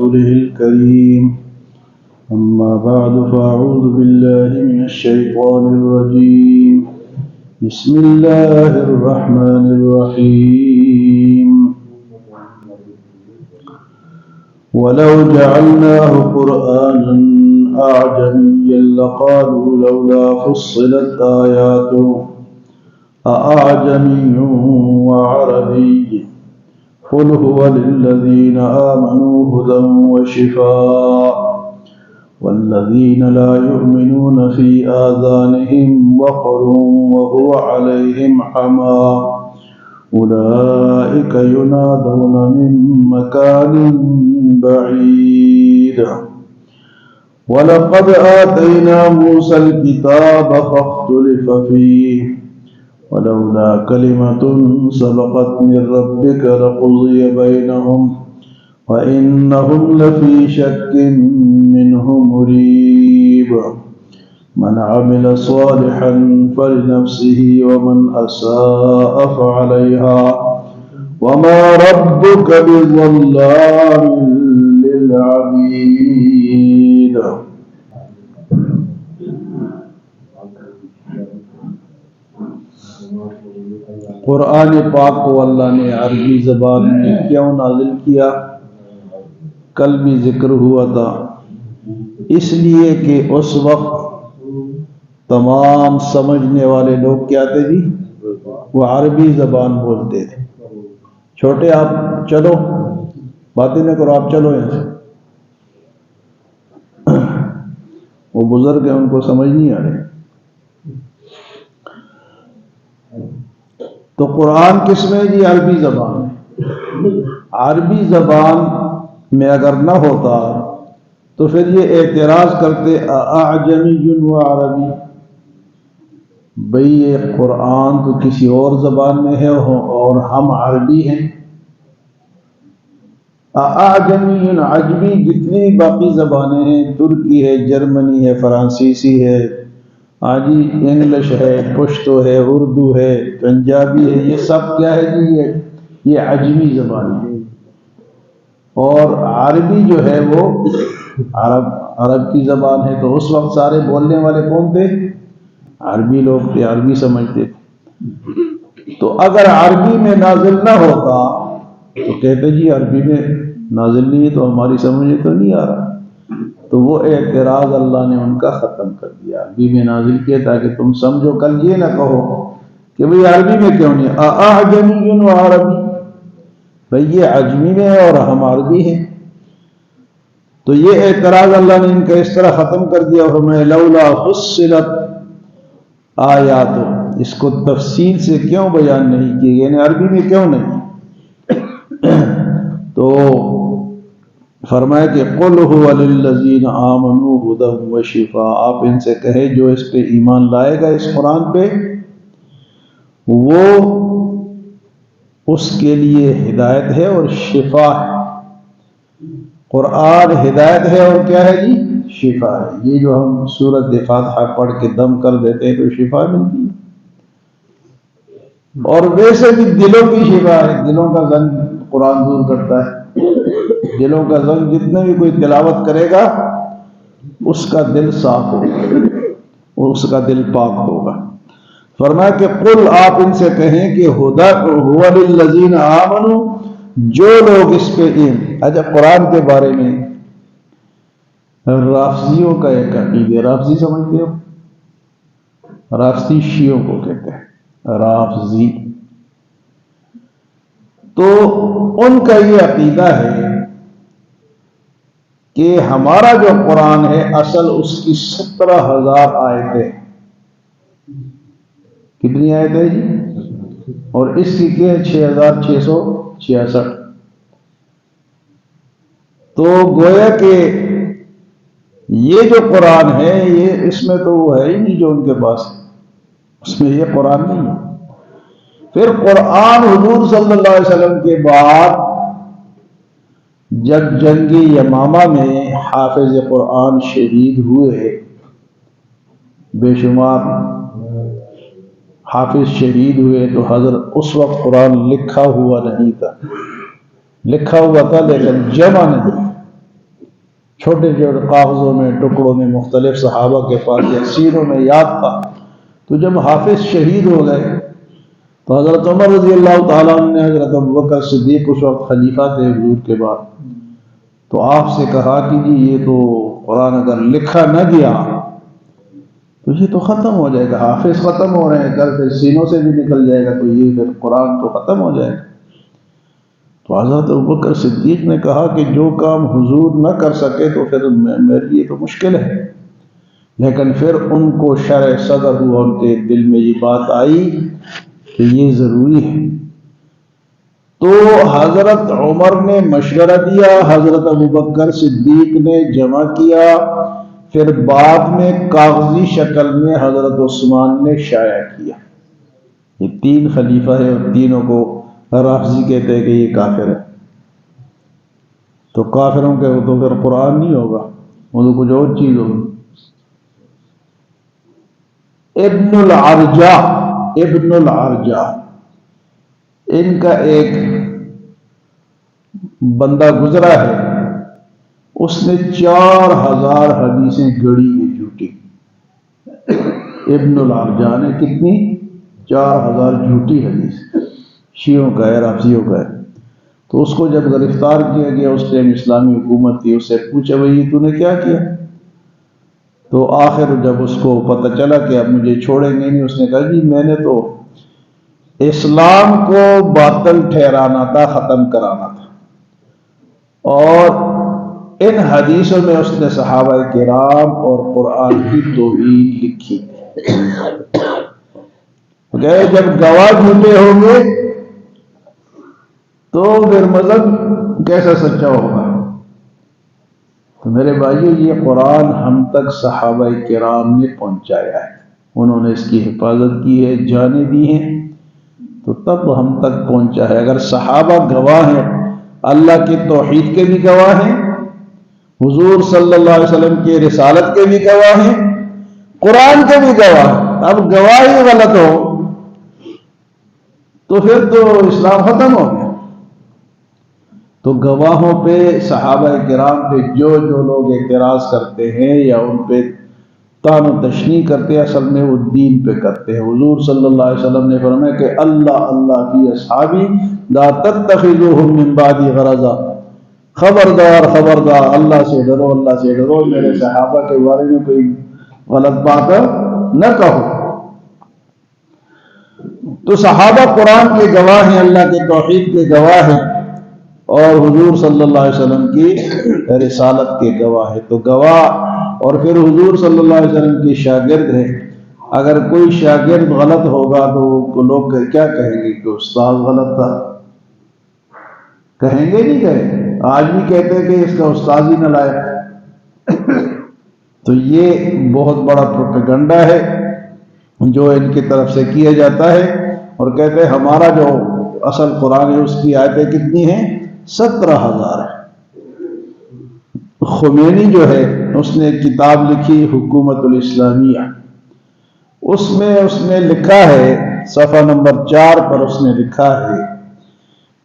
رسوله الكريم أما بعد فأعوذ بالله من الشيطان الرجيم بسم الله الرحمن الرحيم ولو جعلناه قرآنا أعجميا لقالوا لولا فصلت آياته أأعجمي وعربي قل هو للذين آمنوا هدى وشفاء والذين لا يؤمنون في آذانهم وقر وهو عليهم عمى أولئك ينادون من مكان بعيد ولقد آتينا موسى الكتاب فاختلف فيه ولولا كلمة سبقت من ربك لقضي بينهم وإنهم لفي شك منه مريب من عمل صالحا فلنفسه ومن أساء فعليها وما ربك بظلام للعبيد. قرآن پاک کو اللہ نے عربی زبان میں کیوں نازل کیا؟ کل بھی ذکر ہوا تھا، اس لیے کہ اس وقت تمام سمجھنے والے لوگ کیا تھے جی؟ وہ عربی زبان بولتے تھے. چھوٹے آپ چلو، باتیں نہ کرو، آپ چلو یہاں سے. وہ بزرگ ہیں، ان کو سمجھ نہیں آ رہے. تو قرآن کس میں جی؟ عربی زبان میں. عربی زبان میں اگر نہ ہوتا تو پھر یہ اعتراض کرتے اعجمی و عربی، بھئی یہ قرآن تو کسی اور زبان میں ہے اور ہم عربی ہیں. اعجمی عجمی جتنی باقی زبانیں ہیں، ترکی ہے، جرمنی ہے، فرانسیسی ہے، آجی انگلش ہے، پشتو ہے، اردو ہے، پنجابی ہے، یہ سب کیا ہے جی؟ یہ عجمی زبان ہے. اور عربی جو ہے وہ عرب کی زبان ہے. تو اس وقت سارے بولنے والے کون تھے؟ عربی لوگ تھے، عربی سمجھتے تھے. تو اگر عربی میں نازل نہ ہوتا تو کہتے جی عربی میں نازل نہیں ہے تو ہماری سمجھ میں تو نہیں آ رہا. تو وہ اعتراض اللہ نے ان کا ختم کر دیا، عربی میں نازل کیا تاکہ تم سمجھو. کل یہ نہ کہو کہ بھئی عربی میں کیوں نہیں؟ اعجمی و عربی، بھئی یہ عجمی میں ہے اور ہم عربی ہیں. تو یہ اعتراض اللہ نے ان کا اس طرح ختم کر دیا. فرمایا لولا فصلت آیات، اس کو تفصیل سے کیوں بیان نہیں کیا، یعنی عربی میں کیوں نہیں؟ تو فرمایا کہ قل هو للذین آمنوا ھدی وشفاء، آپ ان سے کہے جو اس پہ ایمان لائے گا، اس قرآن پہ، وہ اس کے لیے ہدایت ہے اور شفا ہے. قرآن ہدایت ہے اور کیا ہے جی؟ شفا ہے. یہ جو ہم سورۃ فاتحہ پڑھ کے دم کر دیتے ہیں تو شفا ملتی ہے. اور ویسے بھی دلوں کی شفا ہے. دلوں کا زنگ قرآن دور کرتا ہے. دلوں کا زنگ جتنے بھی کوئی تلاوت کرے گا اس کا دل صاف ہوگا، اس کا دل پاک ہوگا. فرمایا کہ قل، آپ ان سے کہیں کہ ہدی هو للذین آمنوا، جو لوگ اس پہ اچھا قرآن کے بارے میں رافضیوں کا ایک عقیدہ، رافضی سمجھتے ہو؟ رافضی شیعوں کو کہتے ہیں رافضی. تو ان کا یہ عقیدہ ہے کہ ہمارا جو قرآن ہے اصل اس کی 17,000 آیتیں. کتنی آیتیں جی؟ اور اس کی کیا ہے 6,666. تو گویا کہ یہ جو قرآن ہے یہ اس میں تو وہ ہے ہی نہیں جو ان کے پاس ہے، اس میں یہ قرآن نہیں ہے. پھر قرآن حضور صلی اللہ علیہ وسلم کے بعد جب جنگ یمامہ میں حافظ قرآن شہید ہوئے، بے شمار حافظ شہید ہوئے، تو حضرت اس وقت قرآن لکھا ہوا نہیں تھا، لکھا ہوا تھا لیکن جمع نہیں. چھوٹے چھوٹے کاغذوں میں ٹکڑوں میں مختلف صحابہ کے پاس یا سینوں میں یاد تھا. تو جب حافظ شہید ہو گئے تو حضرت عمر رضی اللہ تعالیٰ عنہ نے حضرت ابوبکر صدیق اس وقت خلیفہ تھے حضور کے بعد، تو آپ سے کہا کہ جی یہ تو قرآن اگر لکھا نہ گیا تو یہ تو ختم ہو جائے گا، حافظ ختم ہو رہے ہیں، کل پھر سینوں سے بھی نکل جائے گا تو یہ پھر قرآن تو ختم ہو جائے گا. تو حضرت ابوبکر صدیق نے کہا کہ جو کام حضور نہ کر سکے تو پھر میرے لیے تو مشکل ہے. لیکن پھر ان کو شرح صدر ہوا، ان کے دل میں یہ بات آئی کہ یہ ضروری ہے. تو حضرت عمر نے مشورہ دیا، حضرت ابوبکر صدیق نے جمع کیا، پھر بعد میں کاغذی شکل میں حضرت عثمان نے شائع کیا. یہ 3 خلیفہ ہے اور تینوں کو رافضی کہتے ہیں کہ یہ کافر ہے. تو کافروں کے تو پھر قرآن نہیں ہوگا، وہ تو کچھ اور چیز ہوگی. ابن العرجہ ان کا ایک بندہ گزرا ہے، اس نے 4000 حدیثیں گڑی ہیں جھوٹی. ابن العرجہ نے کتنی؟ 4000 جھوٹی حدیث، شیعوں کا ہے، رافضیوں کا ہے. تو اس کو جب گرفتار کیا گیا، اس ٹائم اسلامی حکومت تھی، اس سے پوچھا بھائی تو نے کیا کیا؟ تو آخر جب اس کو پتہ چلا کہ اب مجھے چھوڑیں گے نہیں، اس نے کہا جی میں نے تو اسلام کو باطل ٹھہرانا تھا، ختم کرانا تھا. اور ان حدیثوں میں اس نے صحابہ کرام اور قرآن کی توہین لکھی. جب گواہ جھوٹے ہوں گے تو پھر مذہب کیسا سچا ہوگا؟ تو میرے بھائیو، یہ قرآن ہم تک صحابہ کرام نے پہنچایا ہے، انہوں نے اس کی حفاظت کی ہے، جانیں دی ہیں، تو تب ہم تک پہنچا ہے. اگر صحابہ گواہ ہیں، اللہ کی توحید کے بھی گواہ ہیں، حضور صلی اللہ علیہ وسلم کی رسالت کے بھی گواہ ہیں، قرآن کے بھی گواہ ہیں، اب گواہی غلط ہو تو پھر تو اسلام ختم ہو گیا. تو گواہوں پہ، صحابہ کرام پہ جو لوگ اعتراض کرتے ہیں یا ان پہ طعن و تشنیع کرتے ہیں، اصل میں وہ دین پہ کرتے ہیں. حضور صلی اللہ علیہ وسلم نے فرمایا کہ اللہ فی اصحابی لا تتخذوهم من بعدی غرضا، خبردار اللہ سے ڈرو، اللہ سے ڈرو، میرے صحابہ کے بارے میں کوئی غلط بات نہ کہو. تو صحابہ قرآن کے گواہ ہیں، اللہ کے توحید کے گواہ ہیں، اور حضور صلی اللہ علیہ وسلم کی رسالت کے گواہ ہے. تو گواہ، اور پھر حضور صلی اللہ علیہ وسلم کی شاگرد ہے. اگر کوئی شاگرد غلط ہوگا تو لوگ کیا کہیں گے کہ استاد غلط تھا؟ کہیں گے نہیں کہیں؟ آج بھی کہتے ہیں کہ اس کا استاد ہی نہ لایا. تو یہ بہت بڑا پروپیگنڈا ہے جو ان کی طرف سے کیا جاتا ہے، اور کہتے ہیں ہمارا جو اصل قرآن ہے اس کی آیتیں کتنی ہیں؟ 17,000 ہے. خمینی جو ہے اس نے ایک کتاب لکھی حکومت الاسلامیہ، اس میں اس نے لکھا ہے صفحہ نمبر 4 پر اس نے لکھا ہے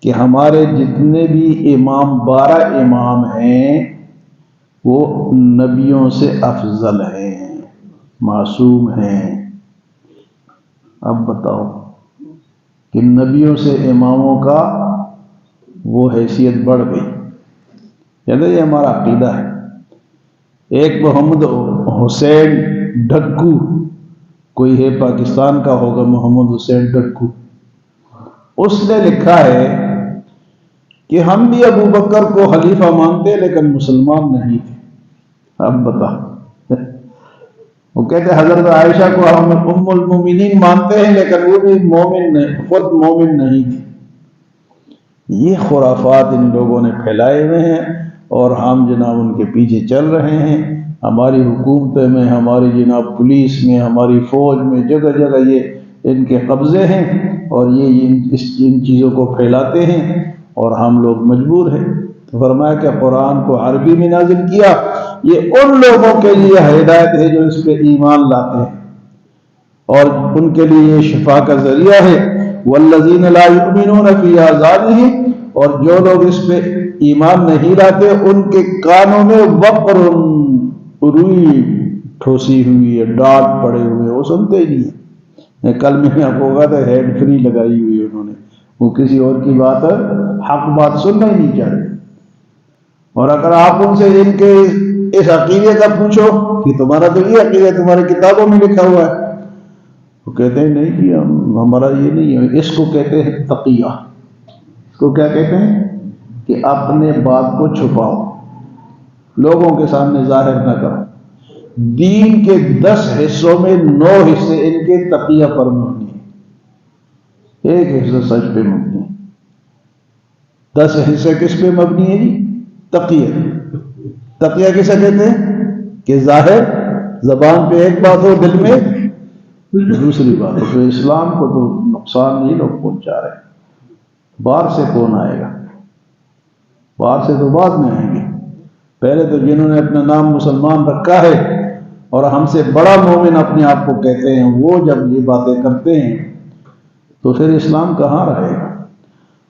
کہ ہمارے جتنے بھی امام 12 امام ہیں وہ نبیوں سے افضل ہیں، معصوم ہیں. اب بتاؤ کہ نبیوں سے اماموں کا وہ حیثیت بڑھ گئی. یعنی یہ ہمارا عقیدہ ہے. ایک محمد حسین ڈھکو، کوئی ہے پاکستان کا ہوگا، محمد حسین ڈھکو، اس نے لکھا ہے کہ ہم بھی ابو بکر کو خلیفہ مانتے لیکن مسلمان نہیں تھے. اب بتا، وہ کہتے حضرت عائشہ کو ہم ام المومنین مانتے ہیں لیکن وہ بھی مومن نہیں، خود مومن نہیں تھی. یہ خرافات ان لوگوں نے پھیلائے ہوئے ہیں اور ہم جناب ان کے پیچھے چل رہے ہیں. ہماری حکومت میں، ہماری جناب پولیس میں، ہماری فوج میں جگہ جگہ یہ ان کے قبضے ہیں اور یہ ان چیزوں کو پھیلاتے ہیں اور ہم لوگ مجبور ہیں. تو فرمایا کہ قرآن کو عربی میں نازل کیا، یہ ان لوگوں کے لیے ہدایت ہے جو اس پہ ایمان لاتے ہیں اور ان کے لیے یہ شفا کا ذریعہ ہے. والذین لا یؤمنون فی آذانہم، اور جو لوگ اس پہ ایمان نہیں لاتے ان کے کانوں میں وقر، روئی ٹھوسی ہوئی ہے، ڈانٹ پڑے ہوئے، وہ سنتے ہی نہیں ہیں۔ کل میں نے آپ کو کہا تھا ہیڈ فری لگائی ہوئی ہے انہوں نے، وہ کسی اور کی بات حق بات سننا ہی نہیں چاہتے۔ اور اگر آپ ان سے ان کے اس عقیدے کا پوچھو کہ تمہارا تو یہ عقیدہ تمہاری کتابوں میں لکھا ہوا ہے، وہ کہتے ہیں نہیں جی ہمارا یہ نہیں ہے۔ اس کو کہتے ہیں تقیہ۔ اس کو کیا کہتے ہیں کہ اپنے بات کو چھپاؤ، لوگوں کے سامنے ظاہر نہ کرو۔ دین کے 10 حصوں میں 9 حصے ان کے تقیہ پر مبنی ہیں، ایک حصہ سچ پہ مبنی ہے۔ 10 حصے کس پہ مبنی ہے جی؟ تقیہ۔ تقیہ کسے کہتے ہیں کہ ظاہر زبان پہ ایک بات ہو، دل میں دوسری بات ہو۔ تو اسلام کو تو نقصان نہیں لوگ پہنچا رہے، باہر سے کون آئے گا؟ باہر سے تو بعد میں آئیں گے، پہلے تو جنہوں نے اپنا نام مسلمان رکھا ہے اور ہم سے بڑا مومن اپنے آپ کو کہتے ہیں، وہ جب یہ باتیں کرتے ہیں تو پھر اسلام کہاں رہے گا؟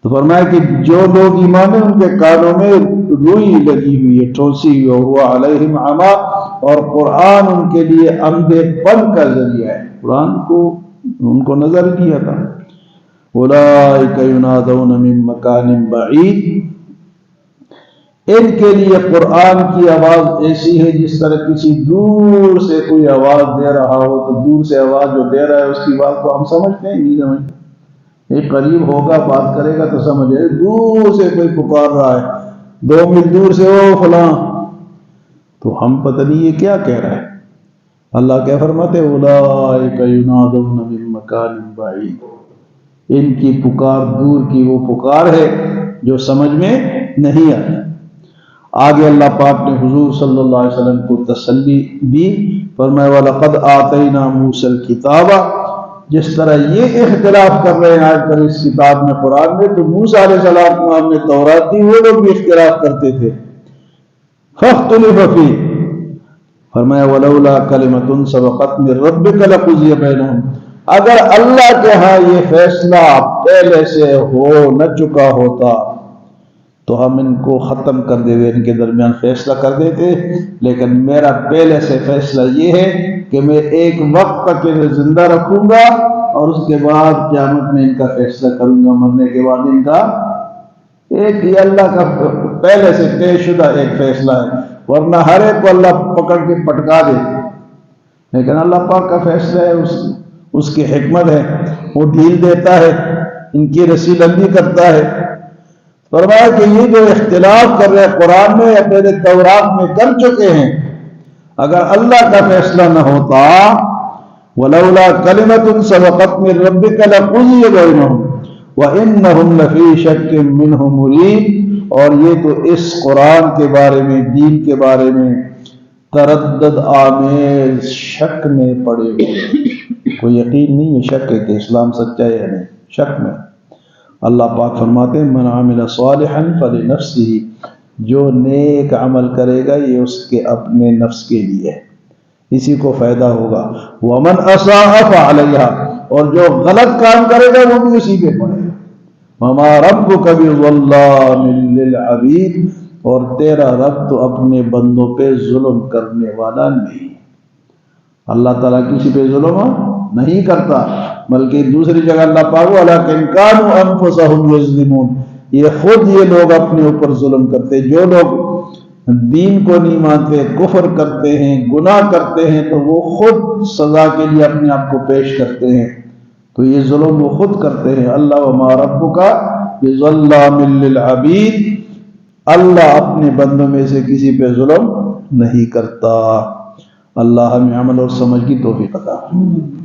تو فرمایا کہ جو لوگ ایمان ہیں ان کے کانوں میں روئی لگی ہوئی ہے، ٹھوسی ہوئی، ہوا علیہم عما، اور قرآن ان کے لیے اندھے پن کا ذریعہ ہے۔ قرآن کو ان کو نظر کیا تھا۔ اولئک ینادون من مکان بعید، ان کے لیے قرآن کی آواز ایسی ہے جس طرح کسی دور سے کوئی آواز دے رہا ہو، تو دور سے آواز جو دے رہا ہے اس کی بات کو ہم سمجھتے ہیں نہیں سمجھتے؟ ایک قریب ہوگا بات کرے گا تو سمجھے، دور سے کوئی پکار رہا ہے 2 میل دور سے، او فلاں، تو ہم پتہ نہیں یہ کیا کہہ رہا ہے۔ اللہ کیا فرماتے ہیں؟ اولئک ینادون من مکان بعید، ان کی پکار دور کی وہ پکار ہے جو سمجھ میں نہیں آتی۔ آگے اللہ پاک نے حضور صلی اللہ علیہ وسلم کو تسلی دی، فرمایا وَلَقَدْ آتَيْنَا مُوسَى الْكِتَابَ، جس طرح یہ اختلاف کر رہے ہیں آج کل اس کتاب میں، قرآن میں، تو موسیٰ علیہ السلام کو ہم نے تورات دی، وہ لوگ بھی اختلاف کرتے تھے۔ فَاخْتُلِفَ فِيهِ، فرمایا وَلَوْلَا كَلِمَةٌ سَبَقَتْ مِن رَّبِّكَ لَقُضِيَ بَيْنَهُمْ، اگر اللہ کے ہاں یہ فیصلہ پہلے سے ہو نہ چکا ہوتا تو ہم ان کو ختم کر دیتے، ان کے درمیان فیصلہ کر دیتے، لیکن میرا پہلے سے فیصلہ یہ ہے کہ میں ایک وقت تک انہیں زندہ رکھوں گا اور اس کے بعد قیامت میں ان کا فیصلہ کروں گا، مرنے کے بعد ان کا ایک ہی اللہ کا پہلے سے طے شدہ ایک فیصلہ ہے، ورنہ ہر ایک کو اللہ پکڑ کے پٹکا دے، لیکن اللہ پاک کا فیصلہ ہے، اس کی حکمت ہے، وہ ڈھیل دیتا ہے، ان کی رسی بندی کرتا ہے۔ فرمایا کہ یہ جو اختلاف کر رہے قرآن میں یا پہلے تورات میں کر چکے ہیں، اگر اللہ کا فیصلہ نہ ہوتا، وَلَوْلَا كَلِمَةٌ سَبَقَتْ مِن رَّبِّكَ لَقُضِيَ بَيْنَهُمْ وَإِنَّهُمْ لَفِي شَكٍّ مِّنْهُ مُرِيبٍ، اور یہ تو اس قرآن کے بارے میں، دین کے بارے میں تردد آمیز شک میں پڑے ہوئے، کوئی یقین نہیں ہے، شک ہے کہ اسلام سچا ہے یا نہیں، شک میں۔ اللہ پاک فرماتے ہیں من عمل صالحا فلنفسه، جو نیک عمل کرے گا یہ اس کے اپنے نفس کے لیے ہے، اسی کو فائدہ ہوگا۔ ومن اساء فعلیہا، اور جو غلط کام کرے گا وہ بھی اسی پہ پڑے گا۔ وما ربک بظلام للعبید، اور تیرا رب تو اپنے بندوں پہ ظلم کرنے والا نہیں۔ اللہ تعالیٰ کسی پہ ظلم نہیں کرتا، بلکہ دوسری جگہ اللہ پاک وَلَٰكِن كَانُوا أَنفُسَهُمْ يَظْلِمُونَ، یہ خود یہ لوگ اپنے اوپر ظلم کرتے، جو لوگ دین کو نہیں مانتے، کفر کرتے ہیں، گناہ کرتے ہیں، تو وہ خود سزا کے لیے اپنے آپ کو پیش کرتے ہیں، تو یہ ظلم وہ خود کرتے ہیں۔ اللہ وما ربک بظلام للعبید، اللہ اپنے بندوں میں سے کسی پہ ظلم نہیں کرتا۔ اللہ ہمیں عمل اور سمجھ کی توفیق عطا فرمائے۔